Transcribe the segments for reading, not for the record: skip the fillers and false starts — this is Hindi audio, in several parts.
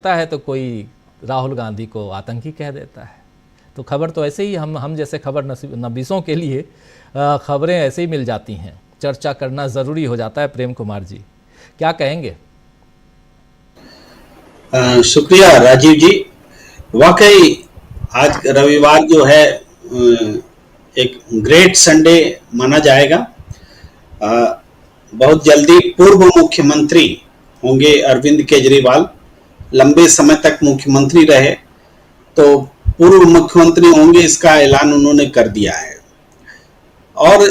है तो कोई राहुल गांधी को आतंकी कह देता है। तो खबर तो ऐसे ही हम जैसे खबर नबीसों के लिए खबरें ऐसे ही मिल जाती हैं, चर्चा करना ज़रूरी हो जाता है। प्रेम कुमार जी क्या कहेंगे? शुक्रिया राजीव जी। वाकई आज रविवार जो है एक ग्रेट संडे माना जाएगा। बहुत जल्दी पूर्व मुख्यमंत्री होंगे अरविंद केजरीवाल। लंबे समय तक मुख्यमंत्री रहे तो पूर्व मुख्यमंत्री होंगे, इसका ऐलान उन्होंने कर दिया है। और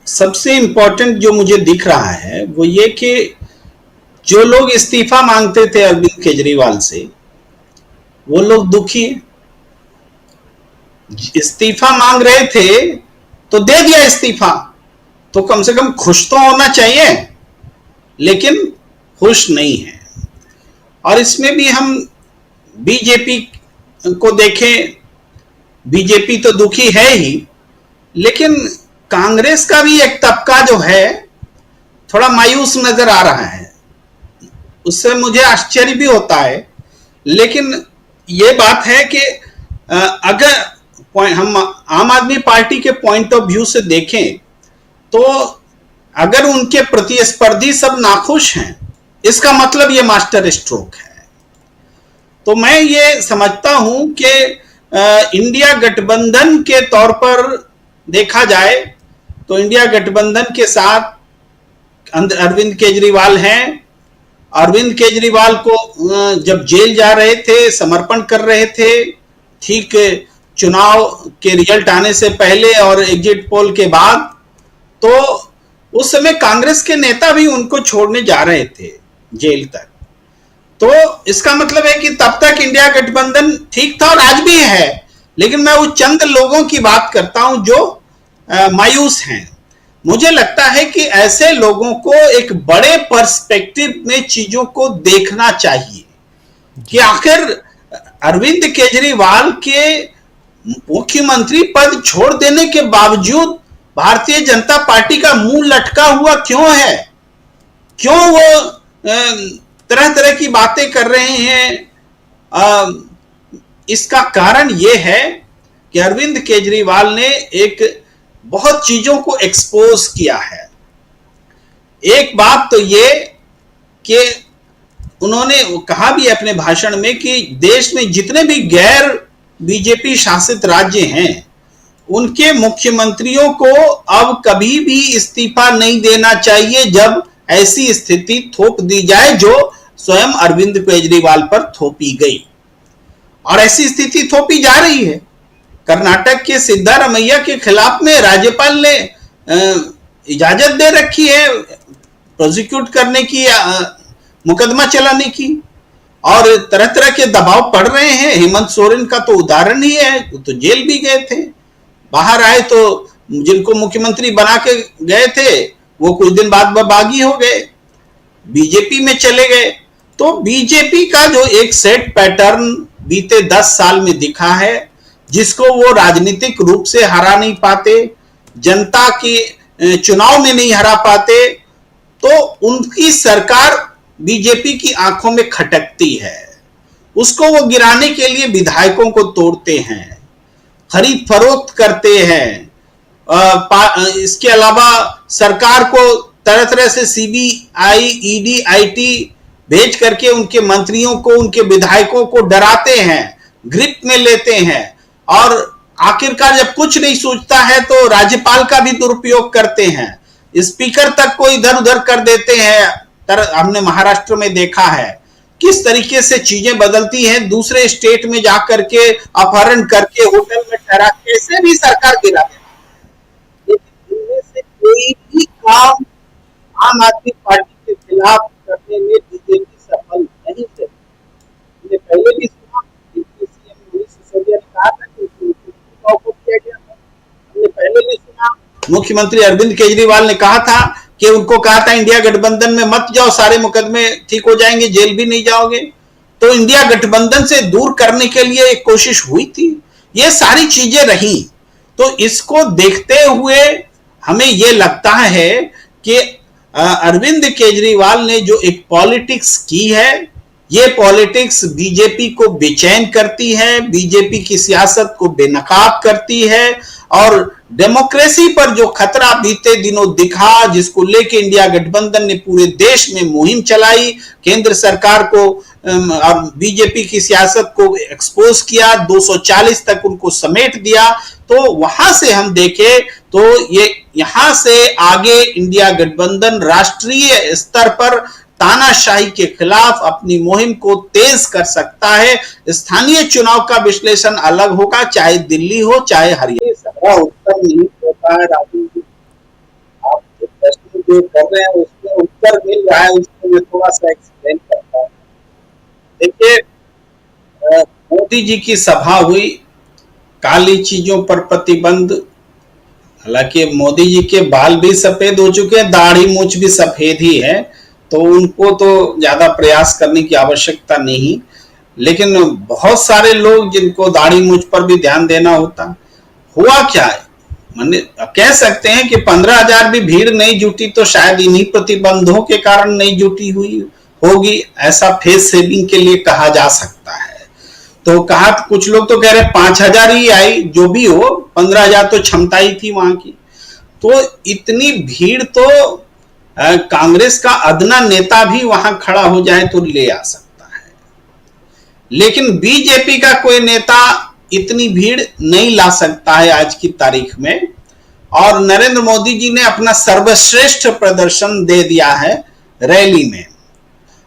सबसे इम्पोर्टेंट जो मुझे दिख रहा है वो ये कि जो लोग इस्तीफा मांगते थे अरविंद केजरीवाल से, वो लोग दुखी हैं। इस्तीफा मांग रहे थे तो दे दिया इस्तीफा, तो कम से कम खुश तो होना चाहिए, लेकिन खुश नहीं है। और इसमें भी हम बीजेपी को देखें, बीजेपी तो दुखी है ही, लेकिन कांग्रेस का भी एक तबका जो है थोड़ा मायूस नजर आ रहा है। उससे मुझे आश्चर्य भी होता है, लेकिन ये बात है कि अगर हम आम आदमी पार्टी के पॉइंट ऑफ व्यू से देखें तो अगर उनके प्रतिस्पर्धी सब नाखुश हैं, इसका मतलब ये मास्टर स्ट्रोक है। तो मैं ये समझता हूं कि इंडिया गठबंधन के तौर पर देखा जाए तो इंडिया गठबंधन के साथ अरविंद केजरीवाल हैं। अरविंद केजरीवाल को जब जेल जा रहे थे, समर्पण कर रहे थे, ठीक चुनाव के रिजल्ट आने से पहले और एग्जिट पोल के बाद, तो उस समय कांग्रेस के नेता भी उनको छोड़ने जा रहे थे जेल तक। तो इसका मतलब है कि तब तक इंडिया गठबंधन ठीक था और आज भी है, लेकिन मैं उस चंद लोगों की बात करता हूं जो मायूस हैं। मुझे लगता है कि ऐसे लोगों को एक बड़े पर्सपेक्टिव में चीजों को देखना चाहिए कि आखिर अरविंद केजरीवाल के मुख्यमंत्री पद छोड़ देने के बावजूद भारतीय जनता पार्टी का मुंह लटका हुआ क्यों है? क्यों वो तरह तरह की बातें कर रहे हैं? इसका कारण यह है कि अरविंद केजरीवाल ने एक बहुत चीजों को एक्सपोज किया है। एक बात तो ये कि उन्होंने कहा भी अपने भाषण में कि देश में जितने भी गैर बीजेपी शासित राज्य हैं, उनके मुख्यमंत्रियों को अब कभी भी इस्तीफा नहीं देना चाहिए जब ऐसी स्थिति थोप दी जाए जो स्वयं अरविंद केजरीवाल पर थोपी गई। और ऐसी स्थिति थोपी जा रही है। कर्नाटक के सिद्धारमैया के खिलाफ में राज्यपाल ने इजाजत दे रखी है प्रोसिक्यूट करने की, मुकदमा चलाने की, और तरह तरह के दबाव पड़ रहे हैं। हेमंत सोरेन का तो उदाहरण ही है, तो जेल भी गए थे, बाहर आए तो जिनको मुख्यमंत्री बना के गए थे वो कुछ दिन बाद बागी हो गए, बीजेपी में चले गए। तो बीजेपी का जो एक सेट पैटर्न बीते 10 साल में दिखा है, जिसको वो राजनीतिक रूप से हरा नहीं पाते, जनता की चुनाव में नहीं हरा पाते, तो उनकी सरकार बीजेपी की आंखों में खटकती है। उसको वो गिराने के लिए विधायकों को तोड़ते हैं, खरीद फरोख्त करते हैं। इसके अलावा सरकार को तरह तरह से सीबीआई, ईडी, आईटी भेज करके उनके मंत्रियों को, उनके विधायकों को डराते हैं, ग्रिप में लेते हैं, और आखिरकार जब कुछ नहीं सूझता है तो राज्यपाल का भी दुरुपयोग करते हैं, स्पीकर तक को इधर उधर कर देते हैं। हमने महाराष्ट्र में देखा है किस तरीके से चीजें बदलती हैं, दूसरे स्टेट में जाकर के अपहरण करके होटल में ठहरा कैसे भी सरकार गिरा देते हैं। लेकिन इनमें से कोई भी काम आम आदमी पार्टी के खिलाफ करने में बीजेपी सफल नहीं थे। हमने पहले भी सुना, सीएम मनीष सिसोदिया ने कहा था कि किया गया था। हमने पहले भी सुना मुख्यमंत्री अरविंद केजरीवाल ने कहा था कि उनको कहा था इंडिया गठबंधन में मत जाओ, सारे मुकदमे ठीक हो जाएंगे, जेल भी नहीं जाओगे। तो इंडिया गठबंधन से दूर करने के लिए एक कोशिश हुई थी। ये सारी चीजें रही। तो इसको देखते हुए हमें यह लगता है कि अरविंद केजरीवाल ने जो एक पॉलिटिक्स की है ये पॉलिटिक्स बीजेपी को बेचैन करती है, बीजेपी की सियासत को बेनकाब करती है, और डेमोक्रेसी पर जो खतरा बीते दिनों दिखा, जिसको लेके इंडिया गठबंधन ने पूरे देश में मुहिम चलाई, केंद्र सरकार को और बीजेपी की सियासत को एक्सपोज किया, 240 तक उनको समेट दिया। तो वहां से हम देखें तो ये यहां से आगे इंडिया गठबंधन राष्ट्रीय स्तर पर तानाशाही के खिलाफ अपनी मुहिम को तेज कर सकता है। स्थानीय चुनाव का विश्लेषण अलग होगा, चाहे दिल्ली हो चाहे हरियाणा। सभा उत्तर नहीं होता है राहुल जी, आप प्रश्न जो कर रहे हैं उसमें उत्तर मिल रहा है, उसको मैं थोड़ा सा एक्सप्लेन करता हूँ। देखिए, मोदी जी की सभा हुई, काली चीजों पर प्रतिबंध। हालांकि मोदी जी के बाल भी सफेद हो चुके हैं, दाढ़ी मूछ भी सफेद ही है, तो उनको तो ज्यादा प्रयास करने की आवश्यकता नहीं। लेकिन बहुत सारे लोग जिनको दाढ़ी मूछ पर भी ध्यान देना होता। हुआ क्या है, मैंने कह सकते हैं कि 15,000 भी भीड़ नहीं जुटी तो शायद इन्हीं प्रतिबंधों के कारण नहीं जुटी हुई होगी, ऐसा फेस सेविंग के लिए कहा जा सकता है। तो कहा, कुछ लोग तो कह रहे 5,000 ही आई, जो भी हो 15,000 तो क्षमता ही थी वहां की। तो इतनी भीड़ तो कांग्रेस का अदना नेता भी वहां खड़ा हो जाए तो ले आ सकता है, लेकिन बीजेपी का कोई नेता इतनी भीड़ नहीं ला सकता है आज की तारीख में। और नरेंद्र मोदी जी ने अपना सर्वश्रेष्ठ प्रदर्शन दे दिया है रैली में,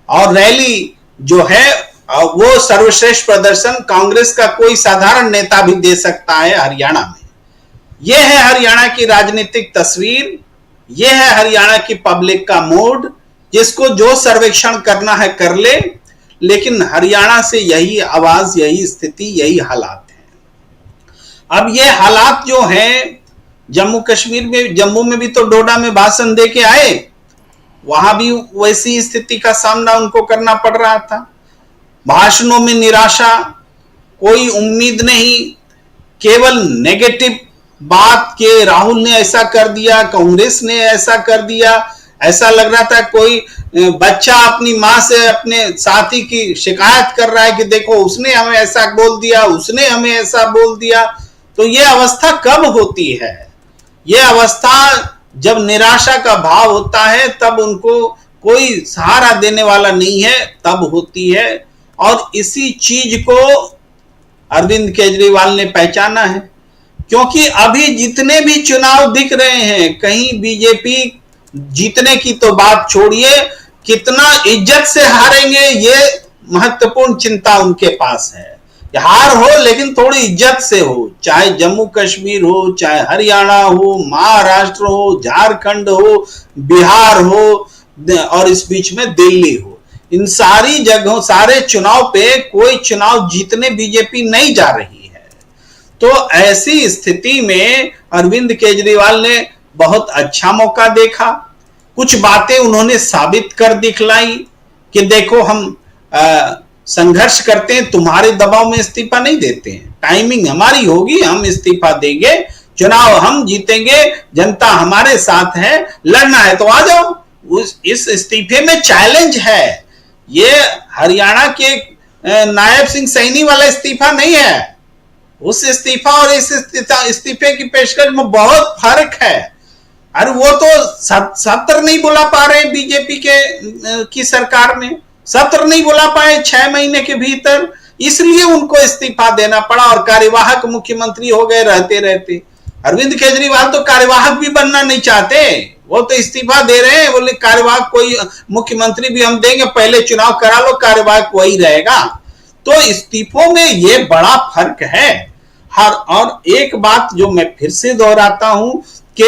और रैली जो है वो सर्वश्रेष्ठ प्रदर्शन कांग्रेस का कोई साधारण नेता भी दे सकता है हरियाणा में। यह है हरियाणा की राजनीतिक तस्वीर, यह है हरियाणा की पब्लिक का मूड। जिसको जो सर्वेक्षण करना है कर ले, लेकिन हरियाणा से यही आवाज, यही स्थिति, यही हालात है। अब ये हालात जो हैं जम्मू कश्मीर में, जम्मू में भी तो डोडा में भाषण दे के आए, वहां भी वैसी स्थिति का सामना उनको करना पड़ रहा था। भाषणों में निराशा, कोई उम्मीद नहीं, केवल नेगेटिव बात के राहुल ने ऐसा कर दिया, कांग्रेस ने ऐसा कर दिया। ऐसा लग रहा था कोई बच्चा अपनी माँ से अपने साथी की शिकायत कर रहा है कि देखो उसने हमें ऐसा बोल दिया, उसने हमें ऐसा बोल दिया। तो ये अवस्था कब होती है? ये अवस्था जब निराशा का भाव होता है, तब उनको कोई सहारा देने वाला नहीं है, तब होती है। और इसी चीज को अरविंद केजरीवाल ने पहचाना है, क्योंकि अभी जितने भी चुनाव दिख रहे हैं, कहीं बीजेपी जीतने की तो बात छोड़िए, कितना इज्जत से हारेंगे ये महत्वपूर्ण चिंता उनके पास है। हार हो लेकिन थोड़ी इज्जत से हो, चाहे जम्मू कश्मीर हो, चाहे हरियाणा हो, महाराष्ट्र हो, झारखंड हो, बिहार हो, और इस बीच में दिल्ली हो। इन सारी जगहों, सारे चुनाव पे कोई चुनाव जीतने बीजेपी नहीं जा रही है। तो ऐसी स्थिति में अरविंद केजरीवाल ने बहुत अच्छा मौका देखा। कुछ बातें उन्होंने साबित कर दिखलाई कि देखो हम संघर्ष करते हैं, तुम्हारे दबाव में इस्तीफा नहीं देते हैं, टाइमिंग हमारी होगी, हम इस्तीफा देंगे, चुनाव हम जीतेंगे, जनता हमारे साथ है, लड़ना है तो आ जाओ। इस इस्तीफे में चैलेंज है। ये हरियाणा के नायब सिंह सैनी वाला इस्तीफा नहीं है। उस इस्तीफा और इस इस्तीफे की पेशकश में बहुत फर्क है। अरे वो तो सत्र नहीं बुला पा रहे बीजेपी की सरकार में, सत्र नहीं बुला पाए 6 महीने के भीतर, इसलिए उनको इस्तीफा देना पड़ा और कार्यवाहक मुख्यमंत्री हो गए रहते रहते। अरविंद केजरीवाल तो कार्यवाहक भी बनना नहीं चाहते, वो तो इस्तीफा दे रहे हैं, बोले कार्यवाहक कोई मुख्यमंत्री भी हम देंगे, पहले चुनाव करा लो, कार्यवाहक वही रहेगा। तो इस्तीफों में ये बड़ा फर्क है। और एक बात जो मैं फिर से दोहराता हूं कि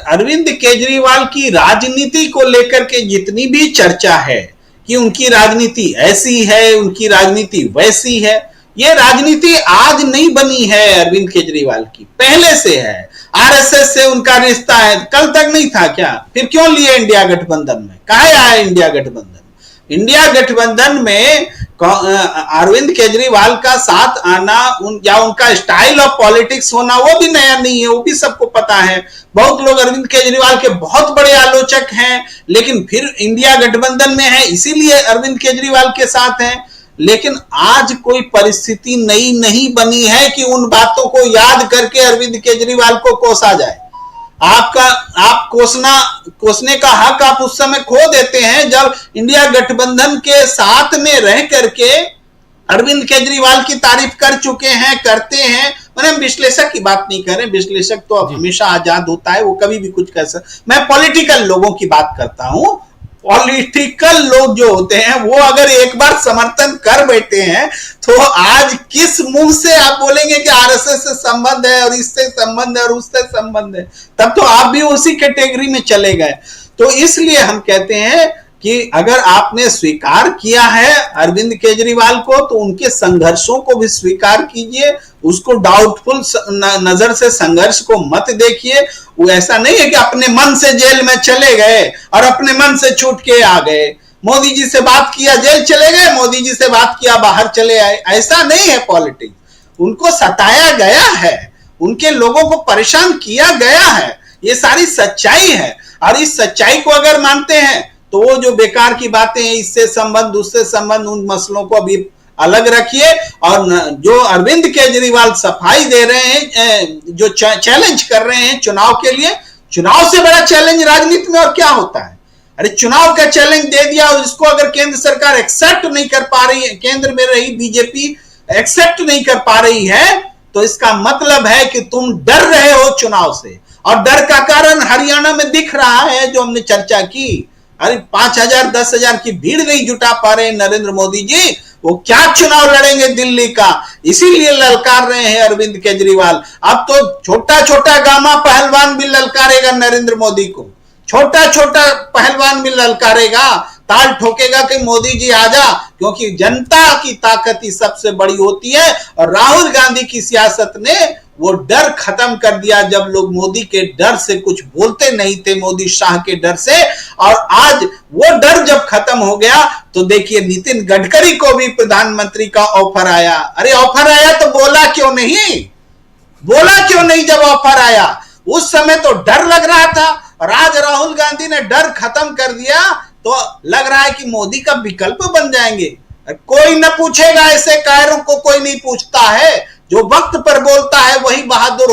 अरविंद केजरीवाल की राजनीति को लेकर के जितनी भी चर्चा है कि उनकी राजनीति ऐसी है, उनकी राजनीति वैसी है, ये राजनीति आज नहीं बनी है अरविंद केजरीवाल की, पहले से है। आरएसएस से उनका रिश्ता है, कल तक नहीं था क्या? फिर क्यों लिए इंडिया गठबंधन में? काहे आया इंडिया गठबंधन? इंडिया गठबंधन में अरविंद केजरीवाल का साथ आना या उनका स्टाइल ऑफ पॉलिटिक्स होना वो भी नया नहीं है, वो भी सबको पता है। बहुत लोग अरविंद केजरीवाल के बहुत बड़े आलोचक हैं, लेकिन फिर इंडिया गठबंधन में है इसीलिए अरविंद केजरीवाल के साथ हैं। लेकिन आज कोई परिस्थिति नई नहीं बनी है कि उन बातों को याद करके अरविंद केजरीवाल को कोसा जाए। आप कोसने का हक आप उस समय खो देते हैं जब इंडिया गठबंधन के साथ में रह करके अरविंद केजरीवाल की तारीफ कर चुके हैं, करते हैं। मैंने विश्लेषक की बात नहीं कर रहे, विश्लेषक तो हमेशा आजाद होता है, वो कभी भी कुछ कर सकता। मैं पॉलिटिकल लोगों की बात करता हूं। पॉलिटिकल लोग जो होते हैं वो अगर एक बार समर्थन कर बैठे हैं तो आज किस मुंह से आप बोलेंगे कि आरएसएस से संबंध है और इससे संबंध है और उससे संबंध है, तब तो आप भी उसी कैटेगरी में चले गए। तो इसलिए हम कहते हैं कि अगर आपने स्वीकार किया है अरविंद केजरीवाल को तो उनके संघर्षों को भी स्वीकार कीजिए, उसको डाउटफुल नजर से संघर्ष को मत देखिए। वो ऐसा नहीं है कि अपने मन से जेल में चले गए और अपने मन से छूट के आ गए। मोदी जी से बात किया जेल चले गए, मोदी जी से बात किया बाहर चले आए, ऐसा नहीं है पॉलिटिक्स। उनको सताया गया है, उनके लोगों को परेशान किया गया है, ये सारी सच्चाई है। और इस सच्चाई को अगर मानते हैं तो वो जो बेकार की बातें हैं, इससे संबंध उससे संबंध, उन मसलों को अभी अलग रखिए। और जो अरविंद केजरीवाल सफाई दे रहे हैं, जो चैलेंज कर रहे हैं चुनाव के लिए, चुनाव से बड़ा चैलेंज राजनीति में और क्या होता है। अरे चुनाव का चैलेंज दे दिया और इसको अगर केंद्र सरकार एक्सेप्ट नहीं कर पा रही है, केंद्र में रही बीजेपी एक्सेप्ट नहीं कर पा रही है, तो इसका मतलब है कि तुम डर रहे हो चुनाव से। और डर का कारण हरियाणा में दिख रहा है, जो हमने चर्चा की। अरे 5,000 10,000 की भीड़ नहीं जुटा पा रहे नरेंद्र मोदी जी, वो क्या चुनाव लड़ेंगे दिल्ली का। इसीलिए ललकार रहे हैं अरविंद केजरीवाल। अब तो छोटा छोटा गामा पहलवान भी ललकारेगा नरेंद्र मोदी को, छोटा छोटा पहलवान भी ललकारेगा, ताल ठोकेगा कि मोदी जी आजा, क्योंकि जनता की ताकत ही सबसे बड़ी होती है। और राहुल गांधी की सियासत ने वो डर खत्म कर दिया, जब लोग मोदी के डर से कुछ बोलते नहीं थे, मोदी शाह के डर से। और आज वो डर जब खत्म हो गया तो देखिए नितिन गडकरी को भी प्रधानमंत्री का ऑफर आया। अरे ऑफर आया तो बोला क्यों नहीं, बोला क्यों नहीं जब ऑफर आया? उस समय तो डर लग रहा था और आज राहुल गांधी ने डर खत्म कर दिया तो लग रहा है कि मोदी का विकल्प बन जाएंगे। कोई न पूछेगा, ऐसे कायरों को कोई नहीं पूछता है। जो वक्त पर बोलता है वही बहादुर